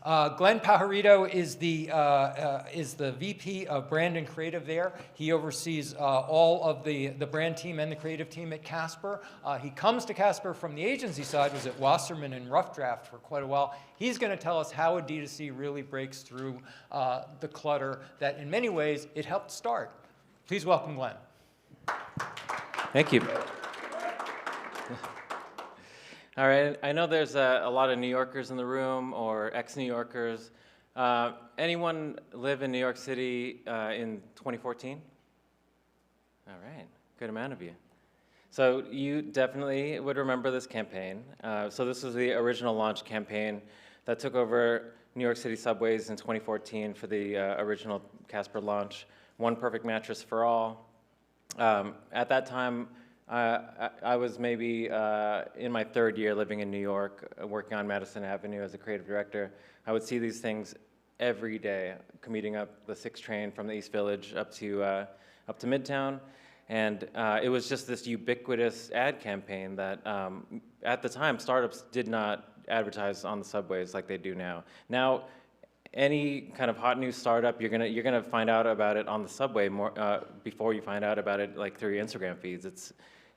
Glenn Pajarito is the VP of Brand and Creative there. He oversees all of the brand team and the creative team at Casper. He comes to Casper from the agency side, was at Wasserman and Rough Draft for quite a while. He's going to tell us how a D2C really breaks through the clutter that in many ways it helped start. Please welcome Glenn. Thank you. All right, I know there's a lot of New Yorkers in the room or ex-New Yorkers. Anyone live in New York City in 2014? All right, good amount of you. So you definitely would remember this campaign. So this was the original launch campaign that took over New York City subways in 2014 for the original Casper launch, One Perfect Mattress for All. At that time, I was maybe in my third year living in New York, working on Madison Avenue as a creative director. I would see these things every day, commuting up the 6 train from the East Village up to Midtown. And it was just this ubiquitous ad campaign that, at the time, startups did not advertise on the subways like they do now. Now, any kind of hot new startup, you're gonna find out about it on the subway more before you find out about it like through your Instagram feeds.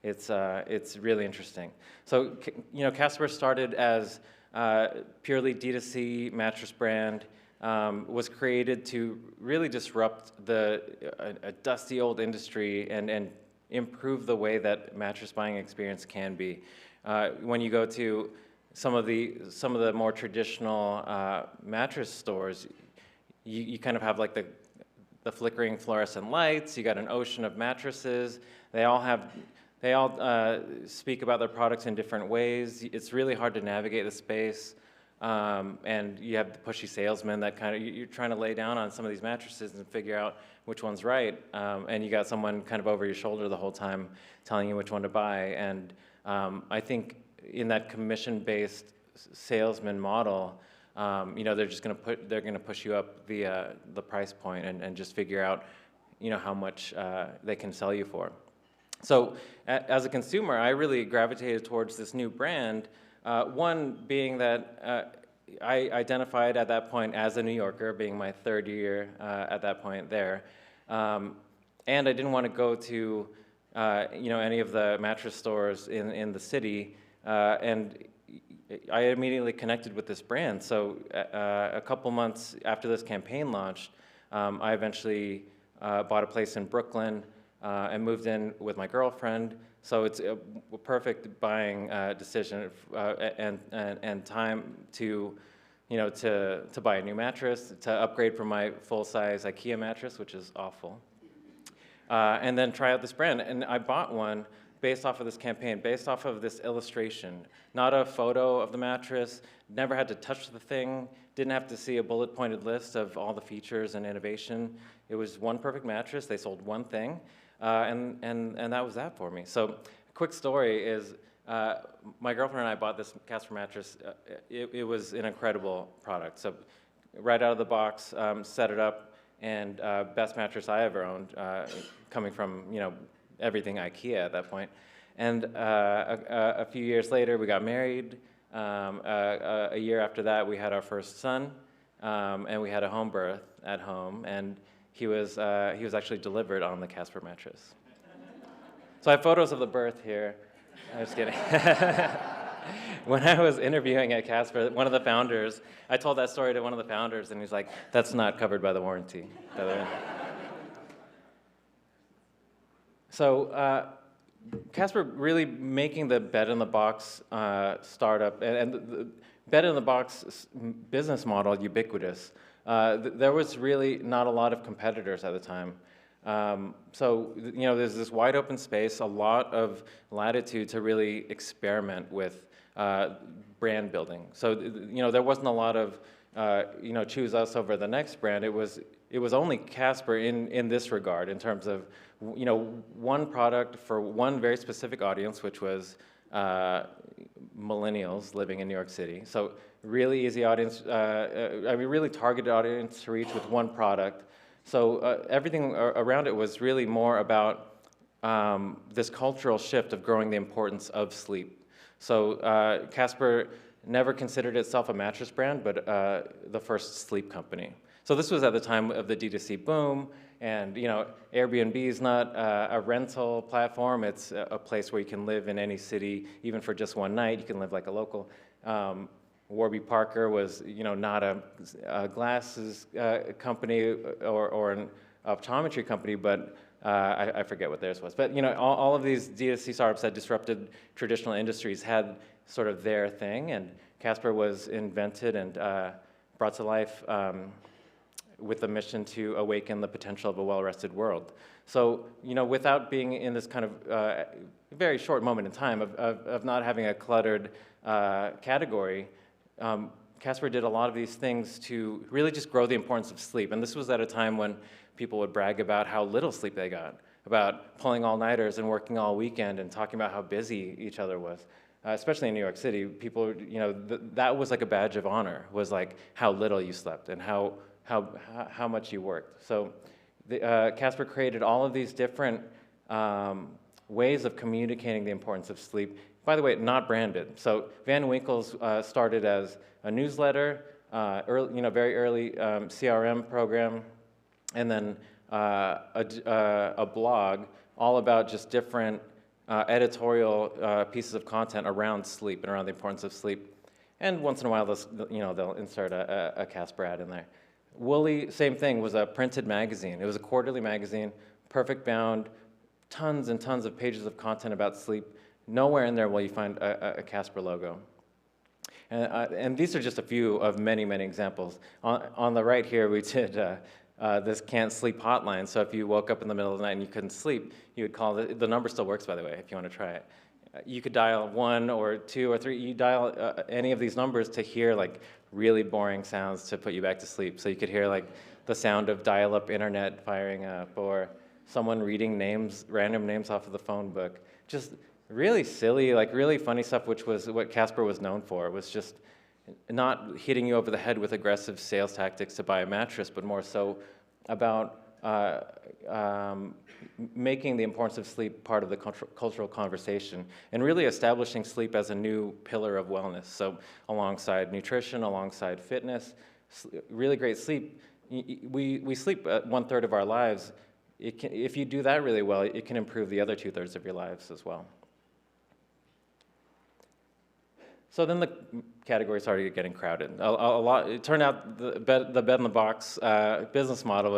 It's really interesting. So Casper started as purely D2C mattress brand. Was created to really disrupt a dusty old industry and improve the way that mattress buying experience can be. When you go to some of the more traditional mattress stores, you kind of have like the flickering fluorescent lights. You got an ocean of mattresses. They all speak about their products in different ways. It's really hard to navigate the space. And you have the pushy salesman that you're trying to lay down on some of these mattresses and figure out which one's right. And you got someone kind of over your shoulder the whole time telling you which one to buy. And I think in that commission-based salesman model, they're just they're gonna push you up the price point and just figure out, how much they can sell you for. So as a consumer, I really gravitated towards this new brand. One being that I identified at that point as a New Yorker, being my third year at that point there, and I didn't want to go to any of the mattress stores in the city, and I immediately connected with this brand. So a couple months after this campaign launched, I eventually bought a place in Brooklyn and moved in with my girlfriend. So it's a perfect buying decision and time to buy a new mattress, to upgrade from my full-size IKEA mattress, which is awful, and then try out this brand. And I bought one based off of this campaign, based off of this illustration, not a photo of the mattress, never had to touch the thing, didn't have to see a bullet-pointed list of all the features and innovation. It was one perfect mattress. They sold one thing. And that was that for me. So a quick story is my girlfriend and I bought this Casper mattress. It was an incredible product. So right out of the box, set it up, and best mattress I ever owned, coming from everything IKEA at that point. And a few years later, we got married. A year after that, we had our first son, and we had a home birth at home. And he was actually delivered on the Casper mattress. So I have photos of the birth here. I'm just kidding. When I was interviewing at Casper, one of the founders, I told that story to one of the founders, and he's like, "That's not covered by the warranty." So Casper really making the bed-in-the-box startup and the bed-in-the-box business model ubiquitous. There was really not a lot of competitors at the time. So there's this wide open space, a lot of latitude to really experiment with brand building. So there wasn't a lot of choose us over the next brand. It was only Casper in this regard, in terms of one product for one very specific audience, which was millennials living in New York City. So really easy audience, really targeted audience to reach with one product. So everything around it was really more about this cultural shift of growing the importance of sleep. So Casper never considered itself a mattress brand, but the first sleep company. So this was at the time of the D2C boom, and Airbnb is not a rental platform. It's a place where you can live in any city, even for just one night. You can live like a local. Warby Parker was, not a glasses company or an optometry company, but I forget what theirs was. But all of these D2C startups that disrupted traditional industries had sort of their thing, and Casper was invented and brought to life with the mission to awaken the potential of a well-rested world. So, without being in this kind of very short moment in time of not having a cluttered category, Casper did a lot of these things to really just grow the importance of sleep. And this was at a time when people would brag about how little sleep they got, about pulling all-nighters and working all weekend and talking about how busy each other was. Especially in New York City, people, that was like a badge of honor, was like how little you slept and how much you worked. So Casper created all of these different ways of communicating the importance of sleep. By the way, not branded. So Van Winkle's started as a newsletter, very early CRM program, and then a blog all about just different editorial pieces of content around sleep and around the importance of sleep. And once in a while, they'll insert a Casper ad in there. Woolly, same thing, was a printed magazine. It was a quarterly magazine, perfect bound, tons and tons of pages of content about sleep. Nowhere in there will you find a Casper logo. And these are just a few of many, many examples. On the right here, we did this can't sleep hotline. So if you woke up in the middle of the night and you couldn't sleep, you would call the number still works, by the way, if you want to try it. You could dial 1 or 2 or 3. You dial any of these numbers to hear like really boring sounds to put you back to sleep. So you could hear like the sound of dial-up internet firing up, or someone reading names, random names off of the phone book. Just really silly, like really funny stuff, which was what Casper was known for. It was just not hitting you over the head with aggressive sales tactics to buy a mattress, but more so about making the importance of sleep part of the cultural conversation, and really establishing sleep as a new pillar of wellness. So alongside nutrition, alongside fitness, really great sleep. We sleep 1/3 of our lives. If you do that really well, it can improve the other 2/3 of your lives as well. So then the category started getting crowded. It turned out the bed in the box business model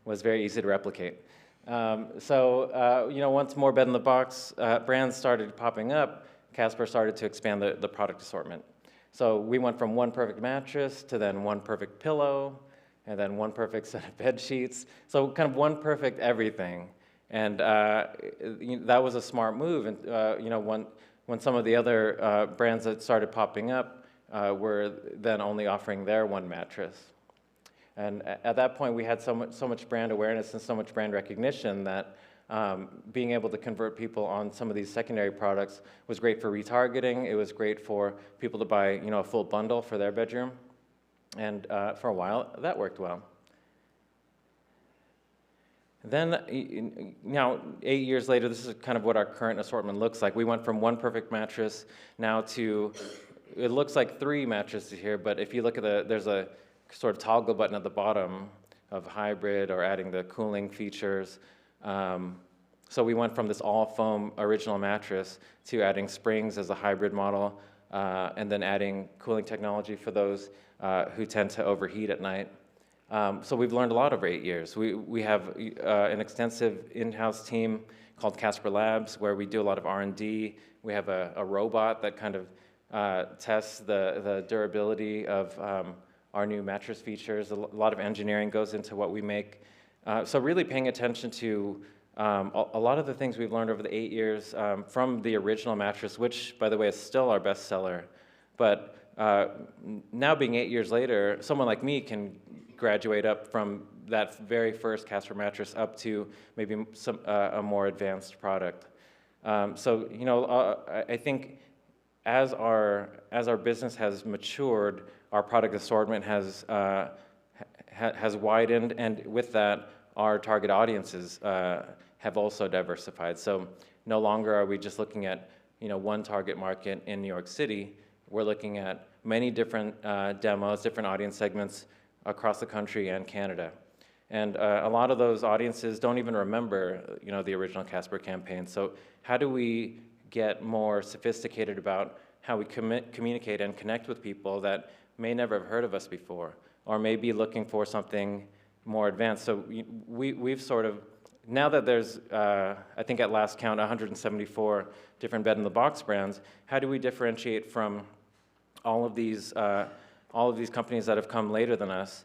was very easy to replicate. Once more bed in the box brands started popping up, Casper started to expand the product assortment. So we went from one perfect mattress to then one perfect pillow, and then one perfect set of bed sheets. So kind of one perfect everything. And that was a smart move. And when some of the other brands that started popping up were then only offering their one mattress. And at that point, we had so much brand awareness and so much brand recognition that being able to convert people on some of these secondary products was great for retargeting. It was great for people to buy a full bundle for their bedroom. And for a while, that worked well. Then, now 8 years later, this is kind of what our current assortment looks like. We went from one perfect mattress now to, it looks like 3 mattresses here, but if you look at there's a sort of toggle button at the bottom of hybrid or adding the cooling features. So we went from this all foam original mattress to adding springs as a hybrid model, and then adding cooling technology for those who tend to overheat at night. So we've learned a lot over 8 years. We have an extensive in-house team called Casper Labs, where we do a lot of R&D. We have a robot that kind of tests the durability of our new mattress features. A lot of engineering goes into what we make. So really paying attention to a lot of the things we've learned over the 8 years from the original mattress, which, by the way, is still our best seller. But now being 8 years later, someone like me can graduate up from that very first Casper mattress up to maybe a more advanced product. I think as our business has matured, our product assortment has widened, and with that, our target audiences have also diversified. So no longer are we just looking at one target market in New York City. we're looking at many different demos, different audience segments across the country and Canada. And a lot of those audiences don't even remember, the original Casper campaign. So how do we get more sophisticated about how we communicate and connect with people that may never have heard of us before, or may be looking for something more advanced? So we've sort of, now that there's, I think at last count, 174 different bed-in-the-box brands, how do we differentiate from all of these companies that have come later than us,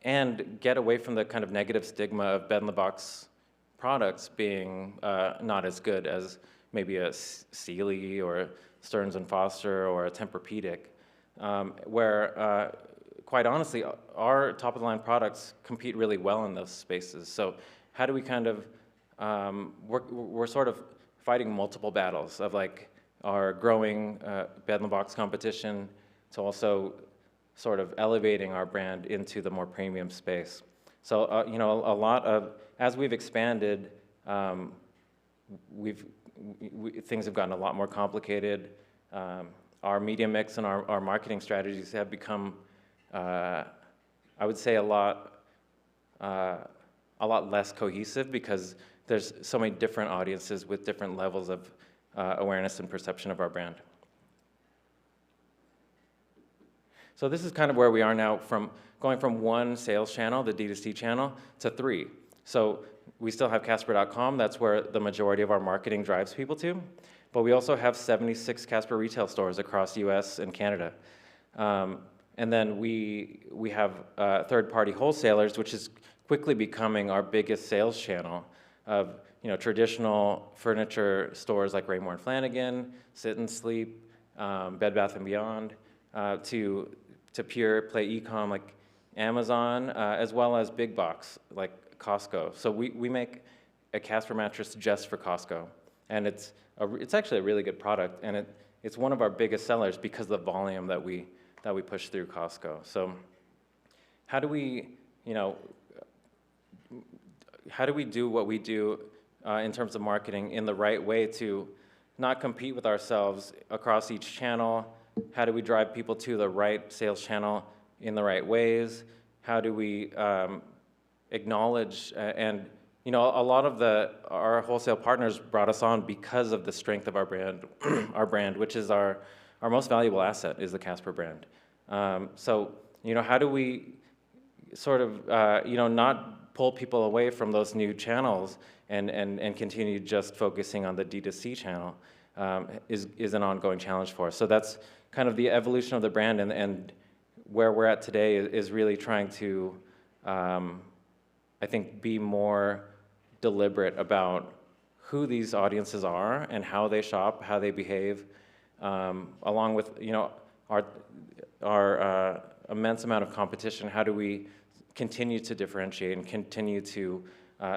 and get away from the kind of negative stigma of bed-in-the-box products being not as good as maybe a Sealy or a Stearns & Foster or a Tempur-Pedic, where quite honestly, our top-of-the-line products compete really well in those spaces. So how do we kind of, we're sort of fighting multiple battles of like our growing bed-in-the-box competition to also sort of elevating our brand into the more premium space. So, a lot of, as we've expanded, things have gotten a lot more complicated. Our media mix and our marketing strategies have become, I would say, a lot less cohesive because there's so many different audiences with different levels of awareness and perception of our brand. So this is kind of where we are now, from going from one sales channel, the D2C channel, to 3. So we still have Casper.com. That's where the majority of our marketing drives people to. But we also have 76 Casper retail stores across the US and Canada. And then we have third-party wholesalers, which is quickly becoming our biggest sales channel of traditional furniture stores like Raymore & Flanigan, Sit and Sleep, Bed Bath & Beyond, to pure play e-com like Amazon, as well as big box like Costco. So we make a Casper mattress just for Costco, and it's actually a really good product, and it's one of our biggest sellers because of the volume that we push through Costco. So how do we do what we do in terms of marketing in the right way to not compete with ourselves across each channel? How do we drive people to the right sales channel in the right ways? How do we acknowledge and a lot of our wholesale partners brought us on because of the strength of our brand, which is our most valuable asset, is the Casper brand. So how do we sort of not pull people away from those new channels and continue just focusing on the D2C channel is an ongoing challenge for us. So that's kind of the evolution of the brand, and where we're at today is really trying to, I think, be more deliberate about who these audiences are and how they shop, how they behave, along with our immense amount of competition. How do we continue to differentiate and continue to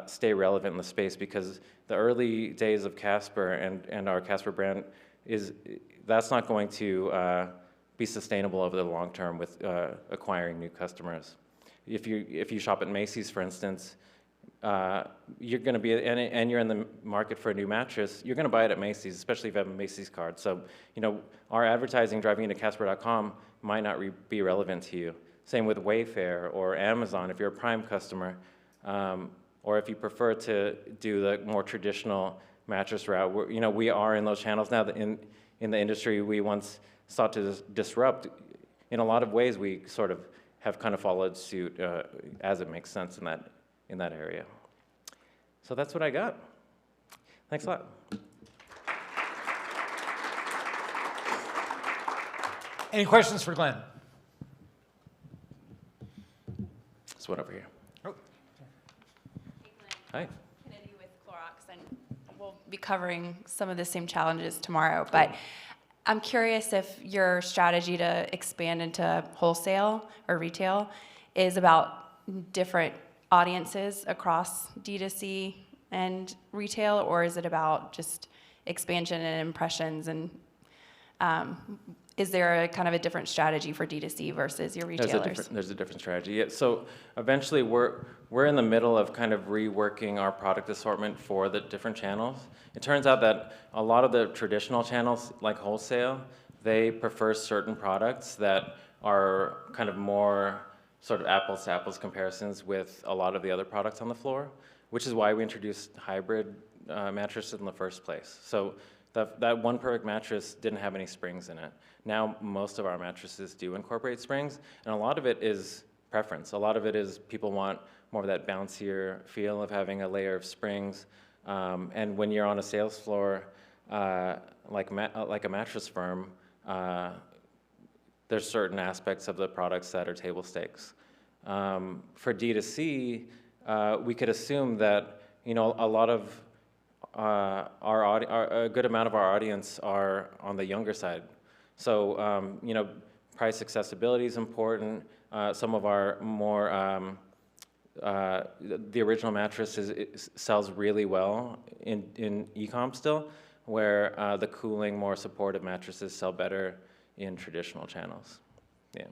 stay relevant in the space? Because the early days of Casper and our Casper brand that's not going to be sustainable over the long term with acquiring new customers. If you shop at Macy's, for instance, you're going to be, and you're in the market for a new mattress, you're going to buy it at Macy's, especially if you have a Macy's card. So, our advertising driving into Casper.com might not be relevant to you. Same with Wayfair or Amazon if you're a Prime customer, or if you prefer to do the more traditional mattress route. We are in those channels now. In the industry we once sought to disrupt. In a lot of ways, we sort of have kind of followed suit as it makes sense in that area. So that's what I got. Thanks a lot. Any questions for Glenn? This one over here. Oh. Hey, Glenn. Hi. Kennedy with Clorox, and we'll be covering some of the same challenges tomorrow, but I'm curious if your strategy to expand into wholesale or retail is about different audiences across D2C and retail, or is it about just expansion and impressions, and is there a kind of a different strategy for D2C versus your retailers? There's a different strategy. Yeah, so eventually we're in the middle of kind of reworking our product assortment for the different channels. It turns out that a lot of the traditional channels, like wholesale, they prefer certain products that are kind of more sort of apples to apples comparisons with a lot of the other products on the floor, which is why we introduced hybrid mattresses in the first place. So that One Perfect mattress didn't have any springs in it. Now most of our mattresses do incorporate springs, and a lot of it is preference. A lot of it is people want more of that bouncier feel of having a layer of springs. And when you're on a sales floor, like a mattress firm, there's certain aspects of the products that are table stakes. For D2C, we could assume that a lot of a good amount of our audience are on the younger side. So price accessibility is important. Some of our more the original mattress sells really well in e-com still, where the cooling, more supportive mattresses sell better in traditional channels. Yeah.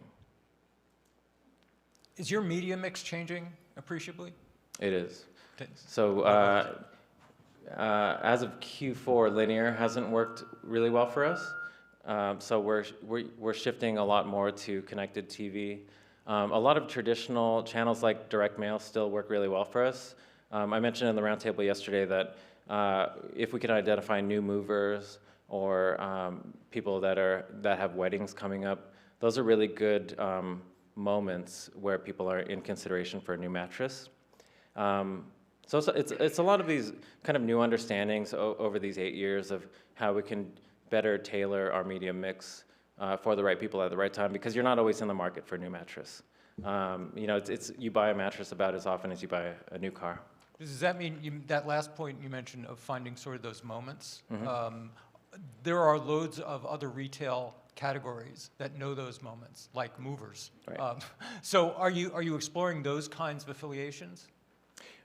Is your media mix changing appreciably? It is. Okay. So as of Q4, linear hasn't worked really well for us. So we're shifting a lot more to connected TV. A lot of traditional channels like direct mail still work really well for us. I mentioned in the roundtable yesterday that if we can identify new movers or people that have weddings coming up, those are really good moments where people are in consideration for a new mattress. So it's a lot of these kind of new understandings over these 8 years of how we can better tailor our media mix for the right people at the right time, because you're not always in the market for a new mattress. You buy a mattress about as often as you buy a new car. Does that mean that last point you mentioned of finding sort of those moments? Mm-hmm. There are loads of other retail categories that know those moments, like movers. Right. So are you exploring those kinds of affiliations?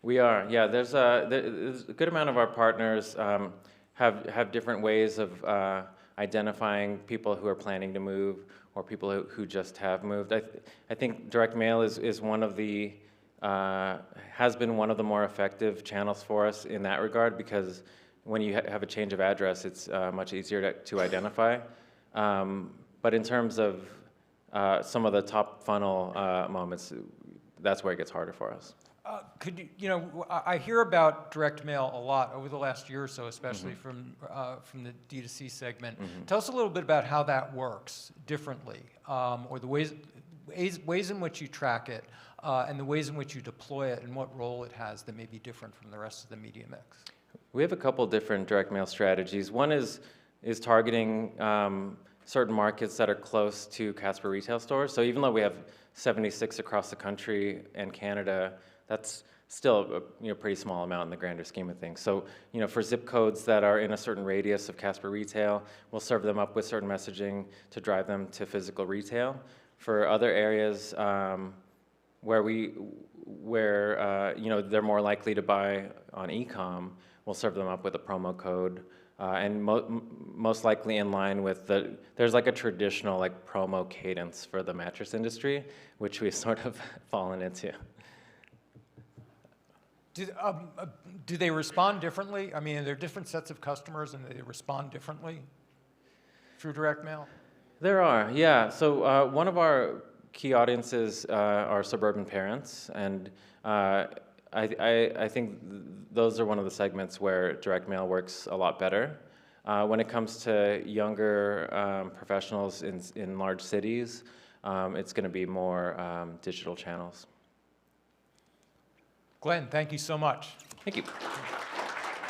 We are, yeah. There's a good amount of our partners have different ways of identifying people who are planning to move or people who just have moved. I think direct mail is one of the has been one of the more effective channels for us in that regard, because when you have a change of address, it's much easier to identify. But in terms of some of the top funnel moments, that's where it gets harder for us. I hear about direct mail a lot over the last year or so, especially from the D2C segment. Mm-hmm. Tell us a little bit about how that works differently, or the ways in which you track it, and the ways in which you deploy it, and what role it has that may be different from the rest of the media mix. We have a couple different direct mail strategies. One is targeting certain markets that are close to Casper retail stores. So even though we have 76 across the country and Canada, that's still a pretty small amount in the grander scheme of things. So for zip codes that are in a certain radius of Casper retail, we'll serve them up with certain messaging to drive them to physical retail. For other areas where they're more likely to buy on e-com, we'll serve them up with a promo code, and most likely in line with there's like a traditional like promo cadence for the mattress industry, which we've sort of fallen into. Do they respond differently? I mean, are there different sets of customers and they respond differently through direct mail? There are, yeah. So one of our key audiences are suburban parents, and I think those are one of the segments where direct mail works a lot better. When it comes to younger professionals in large cities, it's going to be more digital channels. Glenn, thank you so much. Thank you.